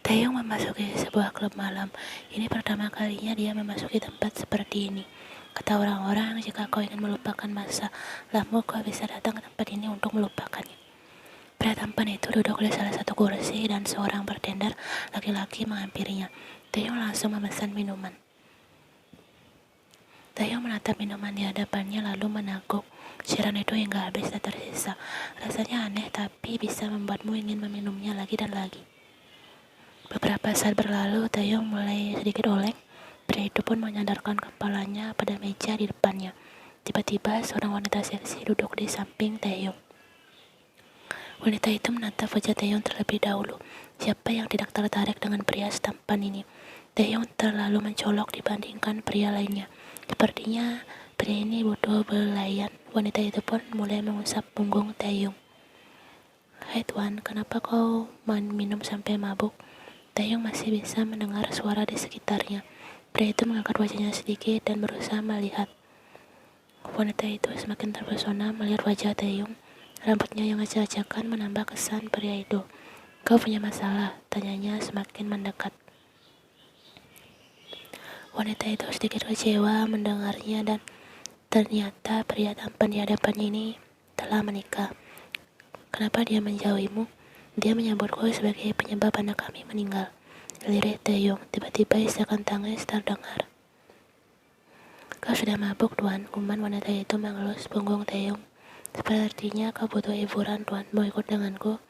Taeyong memasuki sebuah klub malam. Ini pertama kalinya dia memasuki tempat seperti ini. Kata orang-orang, jika kau ingin melupakan masa lalu, kau bisa datang ke tempat ini untuk melupakannya. Pria tampan itu duduk di salah satu kursi dan seorang bartender laki-laki menghampirinya. Taeyong langsung memesan minuman. Taeyong menatap minuman di hadapannya lalu meneguk cairan itu hingga habis tak tersisa. Rasanya aneh tapi bisa membuatmu ingin meminumnya lagi dan lagi. Beberapa saat berlalu, Taeyong mulai sedikit oleng. Pria itu pun menyandarkan kepalanya pada meja di depannya. Tiba-tiba seorang wanita seksi duduk di samping Taeyong. Wanita itu menatap wajah Taeyong terlebih dahulu. Siapa yang tidak tertarik dengan pria setampan ini? Taeyong terlalu mencolok dibandingkan pria lainnya. Sepertinya pria ini butuh belayan. Wanita itu pun mulai mengusap punggung Taeyong. Hai Tuan, kenapa kau minum sampai mabuk? Taeyong masih bisa mendengar suara di sekitarnya. Pria itu mengangkat wajahnya sedikit dan berusaha melihat. Wanita itu semakin terpesona melihat wajah Taeyong. Rambutnya yang acak-acakan menambah kesan pria itu. Kau punya masalah? Tanyanya semakin mendekat. Wanita itu sedikit kecewa mendengarnya dan ternyata pria tampan di hadapannya ini telah menikah. Kenapa dia menjauhimu? Dia menyambutku sebagai penyebab anak kami meninggal. Lirik Taeyong, tiba-tiba isakan tangis terdengar. Kau sudah mabuk, Tuan. Kuman wanita itu mengelus punggung Taeyong. Sepertinya kau butuh hiburan, Tuan. Mau ikut denganku?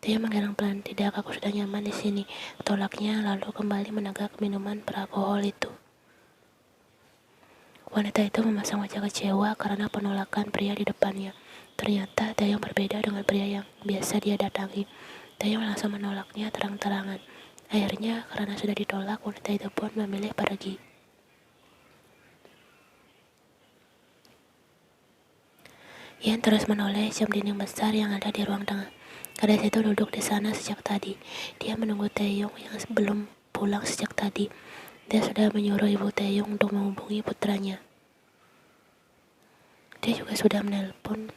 Taeyong menggeleng pelan. Tidak, aku sudah nyaman di sini. Tolaknya lalu kembali menegak minuman beralkohol itu. Wanita itu memasang wajah kecewa karena penolakan pria di depannya. Ternyata Taeyong berbeda dengan pria yang biasa dia datangi. Taeyong langsung menolaknya terang-terangan. Akhirnya karena sudah ditolak, wanita itu pun memilih pergi. Ian terus menoleh jam dinding besar yang ada di ruang tengah. Gadis itu duduk di sana sejak tadi. Dia menunggu Taeyong yang belum pulang sejak tadi. Dia sudah menyuruh ibu Taeyong untuk menghubungi putranya. Dia juga sudah menelpon.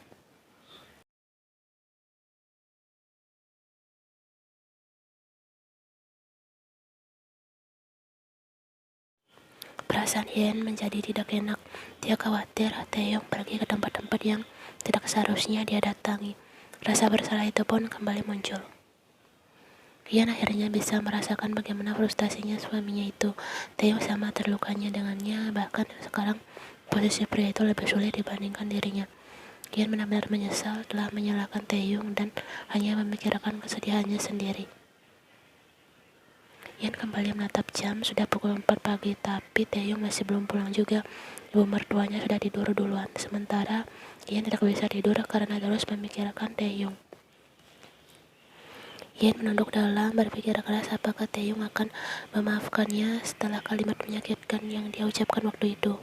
Perasaan Ian menjadi tidak enak. Dia khawatir Taeyong pergi ke tempat-tempat yang tidak seharusnya dia datangi. Rasa bersalah itu pun kembali muncul. Ian akhirnya bisa merasakan bagaimana frustasinya suaminya itu. Taeyong sama terlukanya dengannya, bahkan sekarang posisi pria itu lebih sulit dibandingkan dirinya. Ian benar-benar menyesal telah menyalahkan Taeyong dan hanya memikirkan kesedihannya sendiri. Ian kembali menatap jam, sudah pukul 4 pagi, tapi Taeyong masih belum pulang juga. Ibu mertuanya sudah tidur duluan, sementara Ian tidak bisa tidur karena terus memikirkan Taeyong. Ian menunduk dalam, berpikir keras apakah Taeyong akan memaafkannya setelah kalimat menyakitkan yang dia ucapkan waktu itu.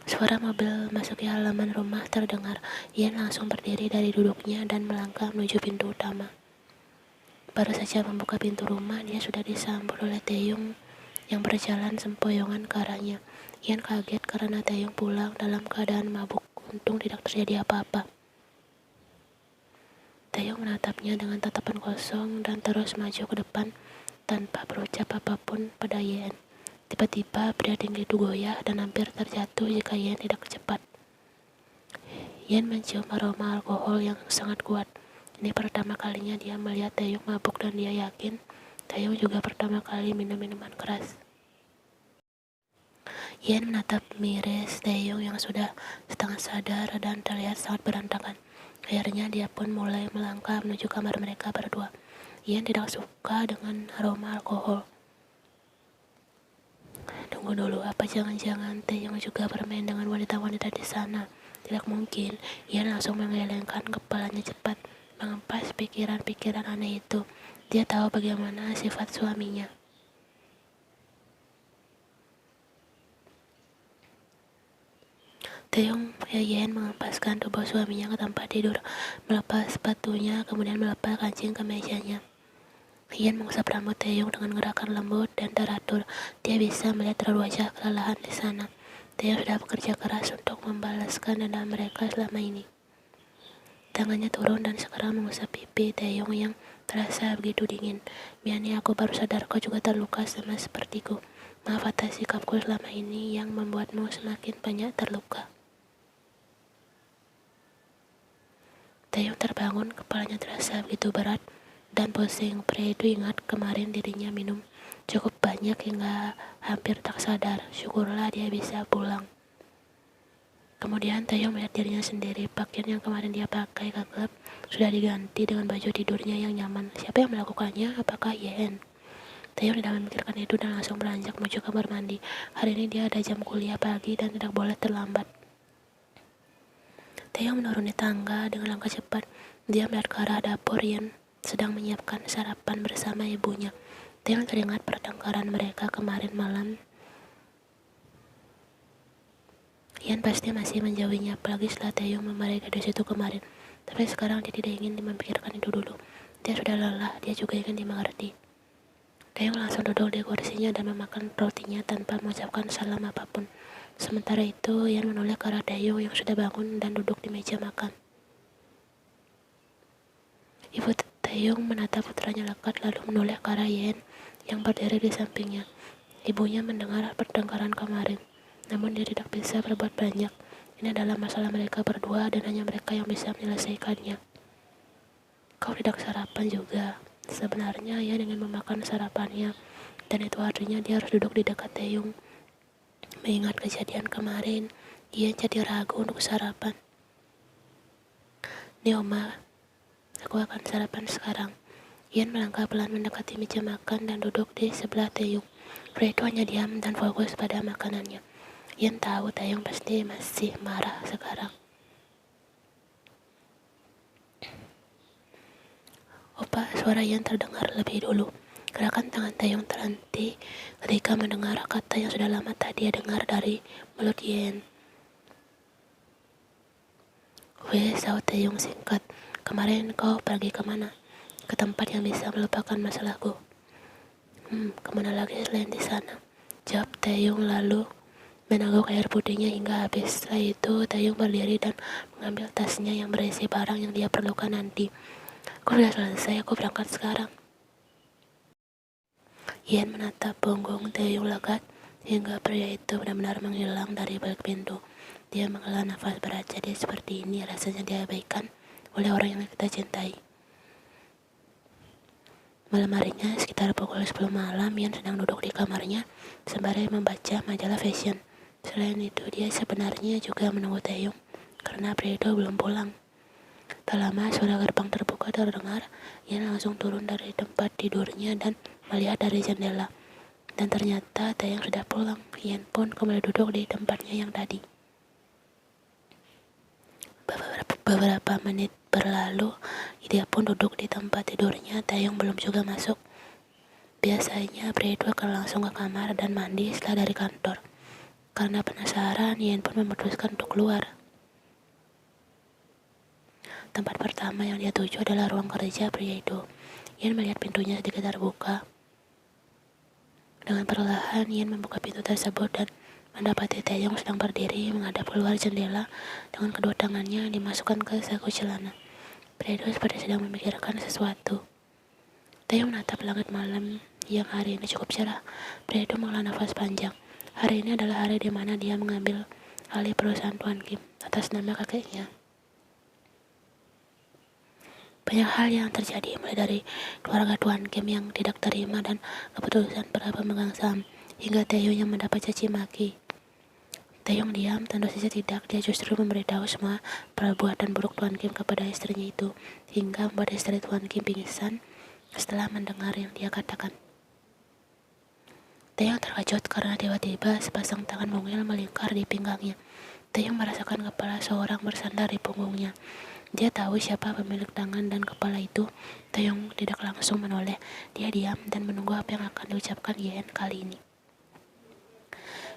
Suara mobil masuki halaman rumah terdengar. Ian langsung berdiri dari duduknya dan melangkah menuju pintu utama. Baru saja membuka pintu rumah, dia sudah disambut oleh Taeyong yang berjalan sempoyongan ke arahnya. Ian kaget karena Taeyong pulang dalam keadaan mabuk. Untung tidak terjadi apa-apa. Taeyong menatapnya dengan tatapan kosong dan terus maju ke depan tanpa berucap apapun pada Ian. Tiba-tiba pria tinggi itu goyah dan hampir terjatuh jika Ian tidak cepat. Ian mencium aroma alkohol yang sangat kuat. Ini pertama kalinya dia melihat Taeyong mabuk dan dia yakin Taeyong juga pertama kali minum minuman keras. Ian menatap miris Taeyong yang sudah setengah sadar dan terlihat sangat berantakan. Akhirnya dia pun mulai melangkah menuju kamar mereka berdua. Ian tidak suka dengan aroma alkohol. Tunggu dulu, apa jangan-jangan Taeyong juga bermain dengan wanita-wanita di sana? Tidak mungkin. Ian langsung menggelengkan kepalanya cepat, mengempas pikiran-pikiran aneh itu. Dia tahu bagaimana sifat suaminya. Taeyong Ian mengempaskan tubuh suaminya ke tempat tidur, melepas sepatunya, kemudian melepas kancing ke mejanya. Ian mengusap rambut Taeyong dengan gerakan lembut dan teratur. Dia bisa melihat raut wajah kelelahan di sana. Taeyong sudah bekerja keras untuk membalaskan dendam mereka selama ini. Tangannya turun dan sekarang mengusap pipi Taeyong yang Terasa begitu dingin. Miani, aku baru sadar kau juga terluka sama sepertiku. Maaf atas sikapku selama ini yang membuatmu semakin banyak terluka. Taeyong terbangun, kepalanya terasa begitu berat dan pusing. Pria itu ingat kemarin dirinya minum cukup banyak hingga hampir tak sadar. Syukurlah dia bisa pulang. Kemudian Taeyong melihat dirinya sendiri. Pakaian yang kemarin dia pakai ke klub sudah diganti dengan baju tidurnya yang nyaman. Siapa yang melakukannya? Apakah Yen? Taeyong tidak memikirkan itu dan langsung beranjak menuju kamar mandi. Hari ini dia ada jam kuliah pagi dan tidak boleh terlambat. Taeyong menuruni tangga dengan langkah cepat. Dia melihat ke arah dapur Yen sedang menyiapkan sarapan bersama ibunya. Taeyong teringat pertengkaran mereka kemarin malam. Yen pasti masih menjauhinya, apalagi setelah Taeyong memarahi gadis itu kemarin. Tapi sekarang dia tidak ingin memikirkan itu dulu. Dia sudah lelah, dia juga ingin dimengerti. Taeyong langsung duduk di kursinya dan memakan rotinya tanpa mengucapkan salam apapun. Sementara itu, Yen menoleh ke arah Taeyong yang sudah bangun dan duduk di meja makan. Ibu Taeyong menatap putranya lekat lalu menoleh ke arah Yen yang berdiri di sampingnya. Ibunya mendengar pertengkaran kemarin, namun dia tidak bisa berbuat banyak. Ini adalah masalah mereka berdua dan hanya mereka yang bisa menyelesaikannya. Kau tidak sarapan juga. Sebenarnya Yen ingin memakan sarapannya, dan itu artinya dia harus duduk di dekat Taeyong. Mengingat kejadian kemarin, Yen jadi ragu untuk sarapan. Nih Oma, aku akan sarapan sekarang. Yen melangkah pelan mendekati meja makan dan duduk di sebelah Taeyong. Pria itu hanya diam dan fokus pada makanannya. Yen tahu Taeyong pasti masih marah sekarang. Opa, suara Yen terdengar lebih dulu. Gerakan tangan Taeyong terhenti ketika mendengar kata yang sudah lama tak dia dengar dari mulut Yen. Weh, sahut Taeyong singkat. Kemarin kau pergi kemana? Ke tempat yang bisa melupakan masalahku. Kemana lagi selain di sana? Jawab Taeyong lalu meneguk air putihnya hingga habis. Setelah itu, Taeyong berdiri dan mengambil tasnya yang berisi barang yang dia perlukan nanti. Aku sudah selesai, aku berangkat sekarang. Yen menatap punggung Taeyong legat hingga pria itu benar-benar menghilang dari balik pintu. Dia menghela nafas berat. Jadi seperti ini rasanya diabaikan oleh orang yang kita cintai. Malam harinya sekitar pukul 10 malam, Yen sedang duduk di kamarnya sembari membaca majalah fashion. Selain itu, dia sebenarnya juga menunggu Taeyong karena pria itu belum pulang. Tak lama suara gerbang terbuka terdengar. Yen langsung turun dari tempat tidurnya dan melihat dari jendela. Dan ternyata Taeyong sudah pulang. Yen pun kembali duduk di tempatnya yang tadi. Beberapa menit berlalu, dia pun duduk di tempat tidurnya. Taeyong belum juga masuk. Biasanya pria itu akan langsung ke kamar dan mandi setelah dari kantor. Karena penasaran, Yen pun memutuskan untuk keluar. Tempat pertama yang dia tuju adalah ruang kerja pria itu. Yen melihat pintunya sedikit terbuka. Dengan perlahan, Yen membuka pintu tersebut dan mendapati Taeyong sedang berdiri menghadap keluar jendela dengan kedua tangannya dimasukkan ke saku celana. Pria itu seperti sedang memikirkan sesuatu. Taeyong menatap langit malam yang hari ini cukup cerah. Pria itu menghela nafas panjang. Hari ini adalah hari di mana dia mengambil alih perusahaan Tuan Kim atas nama kakeknya. Banyak hal yang terjadi, mulai dari keluarga Tuan Kim yang tidak terima dan keputusan para pemegang saham, hingga Taeyong yang mendapat caci maki. Taeyong diam, tentu saja tidak. Dia justru memberitahu semua perbuatan buruk Tuan Kim kepada istrinya itu, hingga membuat istri Tuan Kim pingsan setelah mendengar yang dia katakan. Taeyong terkejut karena tiba-tiba sepasang tangan mungil melingkar di pinggangnya. Taeyong merasakan kepala seorang bersandar di punggungnya. Dia tahu siapa pemilik tangan dan kepala itu. Taeyong tidak langsung menoleh. Dia diam dan menunggu apa yang akan diucapkan Yen kali ini.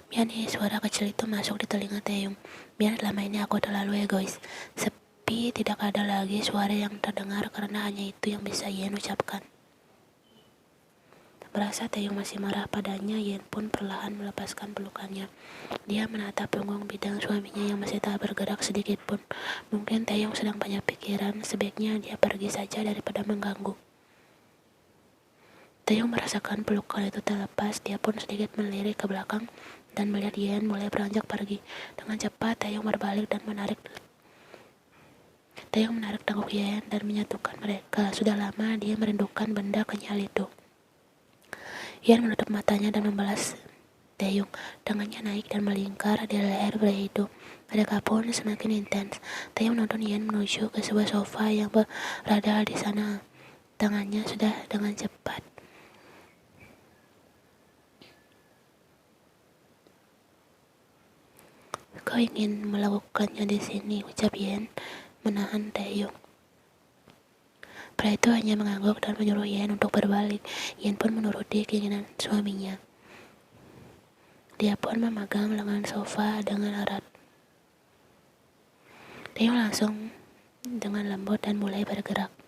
Mian, suara kecil itu masuk di telinga Taeyong. Mian, selama ini aku terlalu egois. Sepi, tidak ada lagi suara yang terdengar karena hanya itu yang bisa Yen ucapkan. Merasa Taeyong masih marah padanya, Yen pun perlahan melepaskan pelukannya. Dia menatap punggung bidang suaminya yang masih tak bergerak sedikit pun. Mungkin Taeyong sedang banyak pikiran, sebaiknya dia pergi saja daripada mengganggu. Taeyong merasakan pelukan itu terlepas. Dia pun sedikit melirik ke belakang dan melihat Yen mulai beranjak pergi. Dengan cepat, Taeyong berbalik dan menarik tangguk Yen dan menyatukan mereka. Sudah lama dia merindukan benda kenyal itu. Yen menutup matanya dan membalas Taeyong. Tangannya naik dan melingkar di leher pria itu. Mereka pun semakin intens. Taeyong menuntun Yen menuju ke sebuah sofa yang berada di sana. Tangannya sudah dengan cepat. Kau ingin melakukannya di sini, ucap Yen, menahan Taeyong. Pria itu hanya mengangguk dan menyuruh Yen untuk berbalik. Yen pun menuruti keinginan suaminya. Dia pun memegang lengan sofa dengan erat. Taeyong langsung dengan lembut dan mulai bergerak.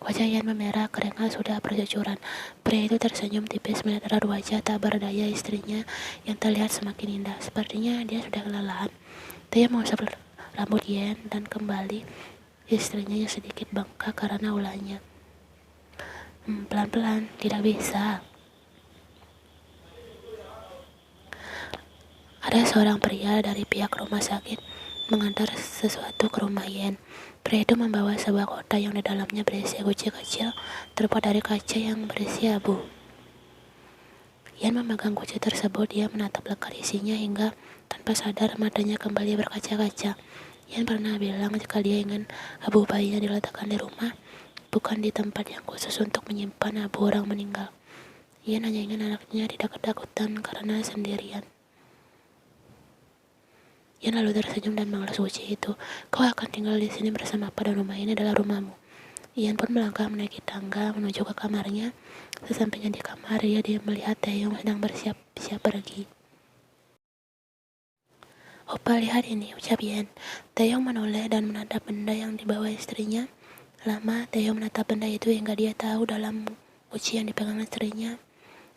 Wajah Yen memerah, keringat sudah bercucuran. Pria itu tersenyum tipis melihat erat wajah tak berdaya istrinya yang terlihat semakin indah. Sepertinya dia sudah kelelahan. Taeyong mengusap rambut Yen dan kembali istrinya yang sedikit bengkak karena ulahnya. Pelan-pelan, tidak bisa. Ada seorang pria dari pihak rumah sakit mengantar sesuatu ke rumah Yen. Pria itu membawa sebuah kotak yang di dalamnya berisi guci kecil terbuat dari kaca yang berisi abu. Yen memegang guci tersebut. Dia menatap lekar isinya hingga tanpa sadar matanya kembali berkaca-kaca. Yen pernah bilang jika dia ingin abu bayinya diletakkan di rumah, bukan di tempat yang khusus untuk menyimpan abu orang meninggal. Yen hanya ingin anaknya tidak ketakutan karena sendirian. Yen lalu tersenyum dan mengelus guci itu. Kau akan tinggal di sini bersama apa dan rumah ini adalah rumahmu. Yen pun melangkah menaiki tangga menuju ke kamarnya. Sesampainya di kamar, dia melihat Taeyong sedang bersiap-siap pergi. Opa, lihat ini, ucap Yen. Taeyong menoleh dan menatap benda yang dibawa istrinya. Lama, Taeyong menatap benda itu hingga dia tahu dalam guci yang dipegang istrinya.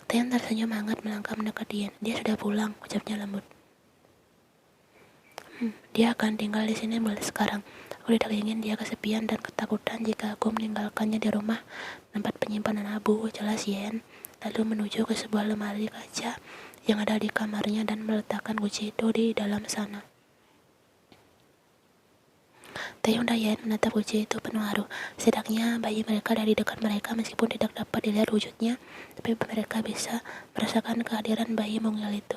Taeyong tersenyum hangat melangkah mendekat Yen. Dia sudah pulang, ucapnya lembut. Dia akan tinggal di sini mulai sekarang. Aku tidak ingin dia kesepian dan ketakutan jika aku meninggalkannya di rumah tempat penyimpanan abu, jelas Yen. Lalu menuju ke sebuah lemari kaca yang ada di kamarnya dan meletakkan guci itu di dalam sana. Taeyong dan Yen menatap guci itu penuh haru. Setidaknya bayi mereka ada di dekat mereka meskipun tidak dapat dilihat wujudnya, tapi mereka bisa merasakan kehadiran bayi mungil itu.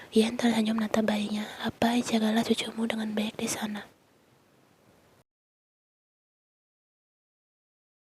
Yen tersenyum menatap bayinya. Apa, jagalah cucumu dengan baik di sana.